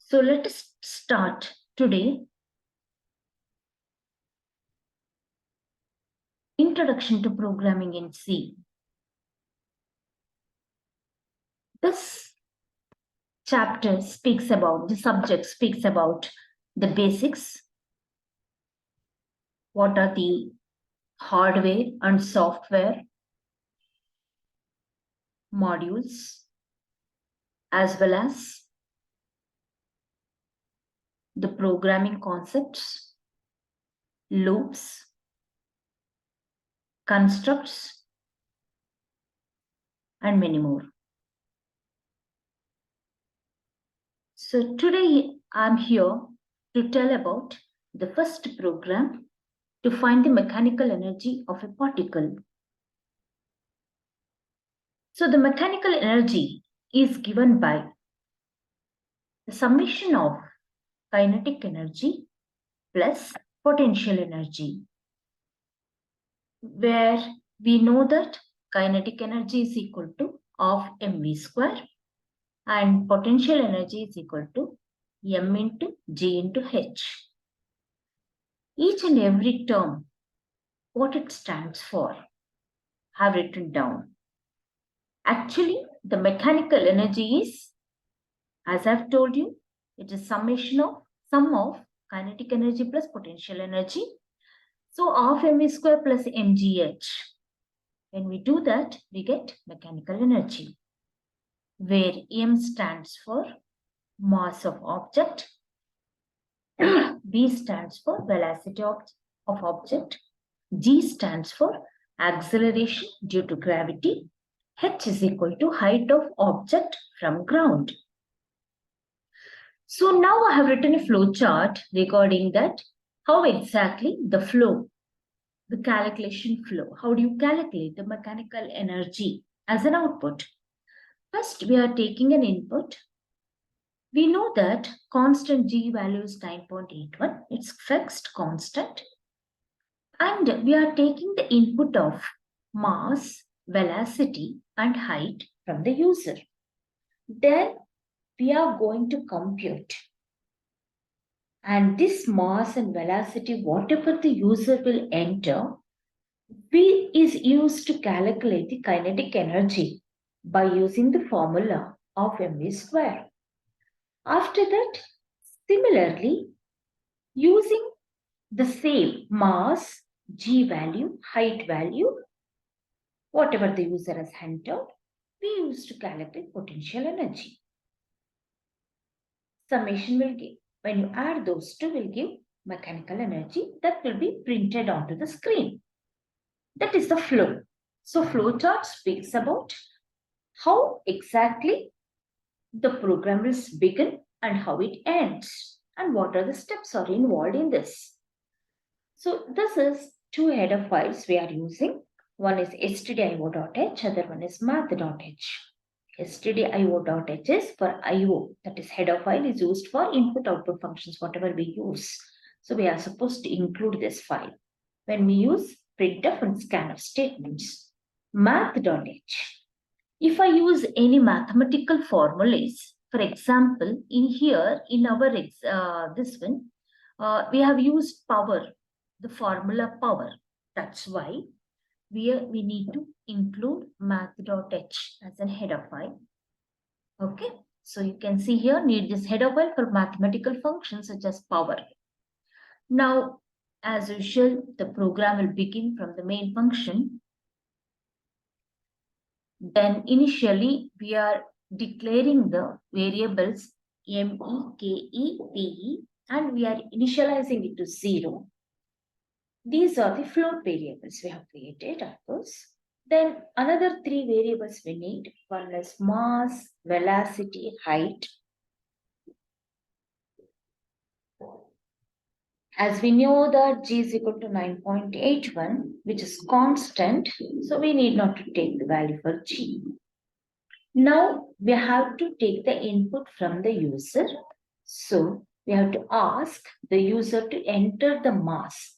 So let us start today. Introduction to Programming in C. This chapter speaks about, the subject speaks about the basics. What are the hardware and software modules, as well as the programming concepts, loops, constructs, and many more. So today I'm here to tell about the first program to find the mechanical energy of a particle. So the mechanical energy is given by the summation of kinetic energy plus potential energy, where we know that kinetic energy is equal to half mv square and potential energy is equal to m into g into h. Each and every term, what it stands for, have written down. Actually, the mechanical energy is, as I've told you, it is sum of kinetic energy plus potential energy. So half mv square plus mgh. When we do that, we get mechanical energy, where m stands for mass of object, v stands for velocity of object, g stands for acceleration due to gravity, h is equal to height of object from ground. So now I have written a flow chart regarding that, how exactly the flow, the calculation flow, how do you calculate the mechanical energy as an output? First, we are taking an input. We know that constant G value is 9.81. It's fixed constant. And we are taking the input of mass, velocity, and height from the user. Then we are going to compute. And this mass and velocity, whatever the user will enter, is used to calculate the kinetic energy by using the formula of mv square. After that, similarly, using the same mass, g value, height value, whatever the user has entered, we use to calculate potential energy. Summation will give, when you add those two, will give mechanical energy that will be printed onto the screen. That is the flow. So flow chart speaks about how exactly the program will begin and how it ends and what are the steps are involved in this. So this is two header files we are using. One is stdio.h, other one is math.h. stdio.h is for IO, that is header file is used for input output functions, whatever we use. So we are supposed to include this file when we use printf and scanf statements. Math.h. If I use any mathematical formulas, for example, in here, in our this one, we have used power, the formula power. That's why we need to include math.h as a header file. Okay, so you can see here, need this header file for mathematical functions such as power. Now, as usual, the program will begin from the main function. Then initially we are declaring the variables m, e, k, e, p, e, and we are initializing it to 0. These are the float variables we have created, of course. Then another 3 variables we need. One is mass, velocity, height. As we know that g is equal to 9.81, which is constant, so we need not to take the value for g. Now we have to take the input from the user. So we have to ask the user to enter the mass.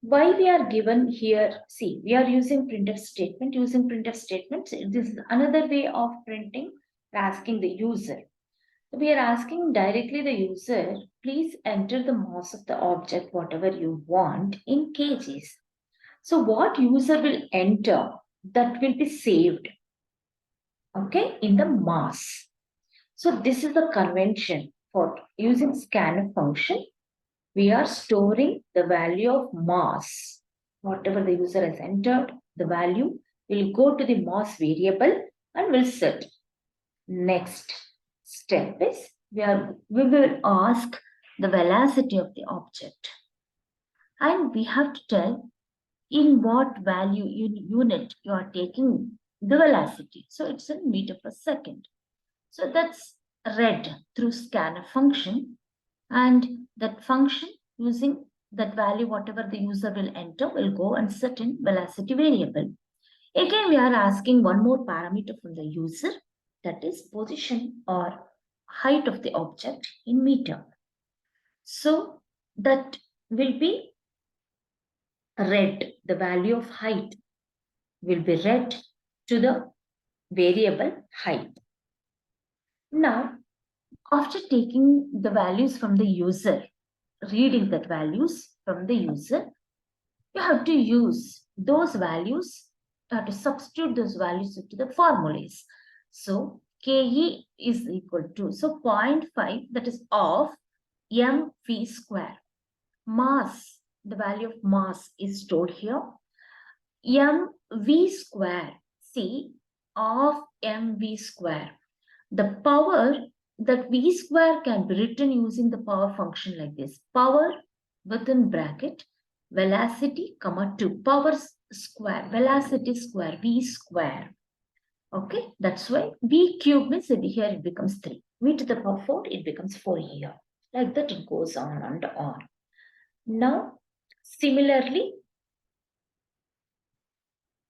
Why we are given here, see, we are using printf statement. Using printf statements, this is another way of printing, asking the user. We are asking directly the user, please enter the mass of the object, whatever you want, in kgs. So what user will enter, that will be saved, okay, in the mass. So this is the convention for using scanf function. We are storing the value of mass. Whatever the user has entered, the value will go to the mass variable and will set. Next step is we will ask the velocity of the object. And we have to tell in what value unit you are taking the velocity. So it's in meter per second. So that's read through scanf function, and that function using that value, whatever the user will enter, will go and set in velocity variable. Again, we are asking one more parameter from the user, that is position or height of the object in meter. So that will be read, the value of height will be read to the variable height. Now, after taking the values from the user, reading that values from the user, you have to use those values, you have to substitute those values into the formulas. So Ke is equal to, so 0.5, that is of mv square. Mass, the value of mass is stored here. mv square, see, of mv square. The power, that v square can be written using the power function like this. Power within bracket, velocity, comma 2. Power square, velocity square, v square. Okay, that's why v cube means here it becomes 3. V to the power 4, it becomes 4 here. Like that it goes on and on. Now, similarly,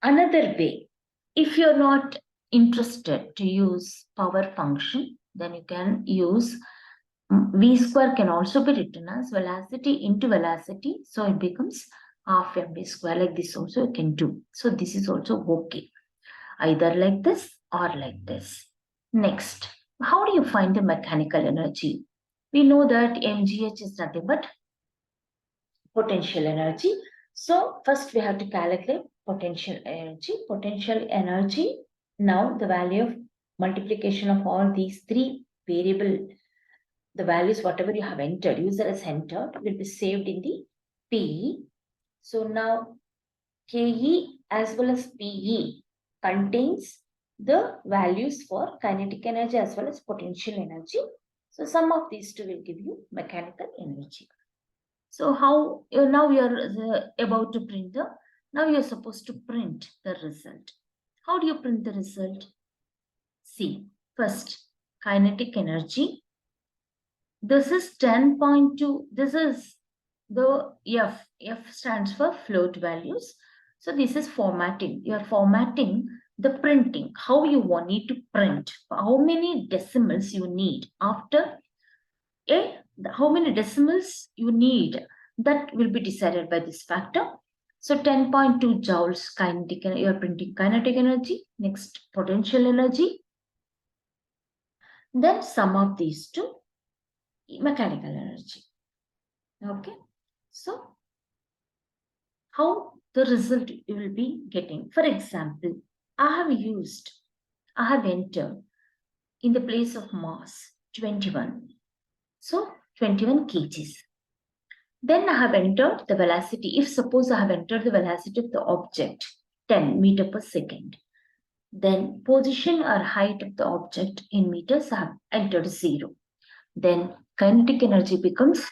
another way, if you're not interested to use power function, then you can use v square can also be written as velocity into velocity. So it becomes half mv square, like this also you can do. So this is also okay, either like this or like this. Next, how do you find the mechanical energy? We know that mgh is nothing but potential energy. So first we have to calculate potential energy. Potential energy, now the value of multiplication of all these three variable, the values whatever you have entered, user has entered, will be saved in the PE. So now KE as well as PE contains the values for kinetic energy as well as potential energy. So sum of these two will give you mechanical energy. So how now you are about to print the, now you are supposed to print the result. How do you print the result? See, first kinetic energy. This is 10.2. This is the F. F stands for float values. So this is formatting. You are formatting the printing. How you need to print. How many decimals you need after a, how many decimals you need, that will be decided by this factor. So 10.2 joules kinetic, you are printing kinetic energy. Next, potential energy. Then sum of these two, mechanical energy. Okay. So how the result you will be getting. For example, I have entered in the place of mass 21. So 21 kgs. Then I have entered the velocity. If suppose I have entered the velocity of the object 10 meter per second, then position or height of the object in meters I have entered 0. Then kinetic energy becomes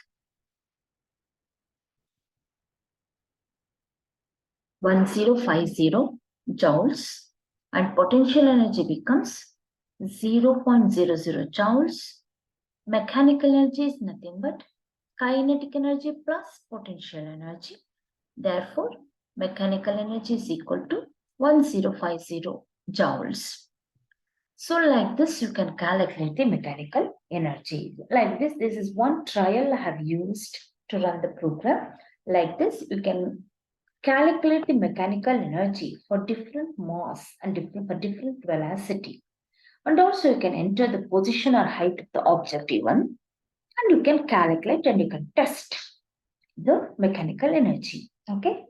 1050 joules and potential energy becomes 0.00 joules. Mechanical energy is nothing but kinetic energy plus potential energy. Therefore, mechanical energy is equal to 1050 joules. So like this, you can calculate the mechanical energy. Like this is one trial I have used to run the program. Like this, you can calculate the mechanical energy for different mass and for different velocity. And also you can enter the position or height of the object even, and you can calculate and you can test the mechanical energy. Okay.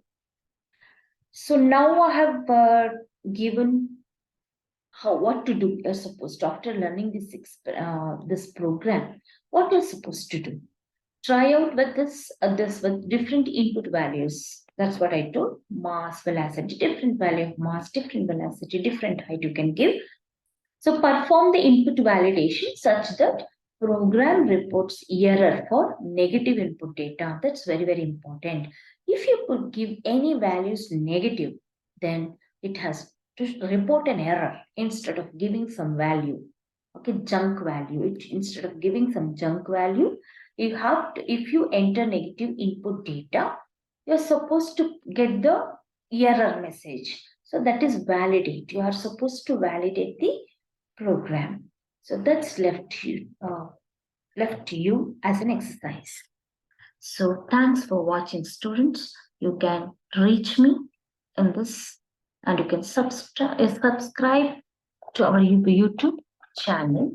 So now I have given what to do. You're supposed to, after learning this program, what you're supposed to do. Try out with this with different input values. That's what I told. Mass, velocity, different value of mass, different velocity, different height you can give. So perform the input validation such that program reports error for negative input data. That's very, very important. If you could give any values negative, then it has to report an error instead of giving some value. Okay, junk value. Instead of giving some junk value, you have to, if you enter negative input data, you're supposed to get the error message. So that is validate. You are supposed to validate the program. So that's left to you as an exercise. So thanks for watching, students. You can reach me in this, and you can subscribe to our YouTube channel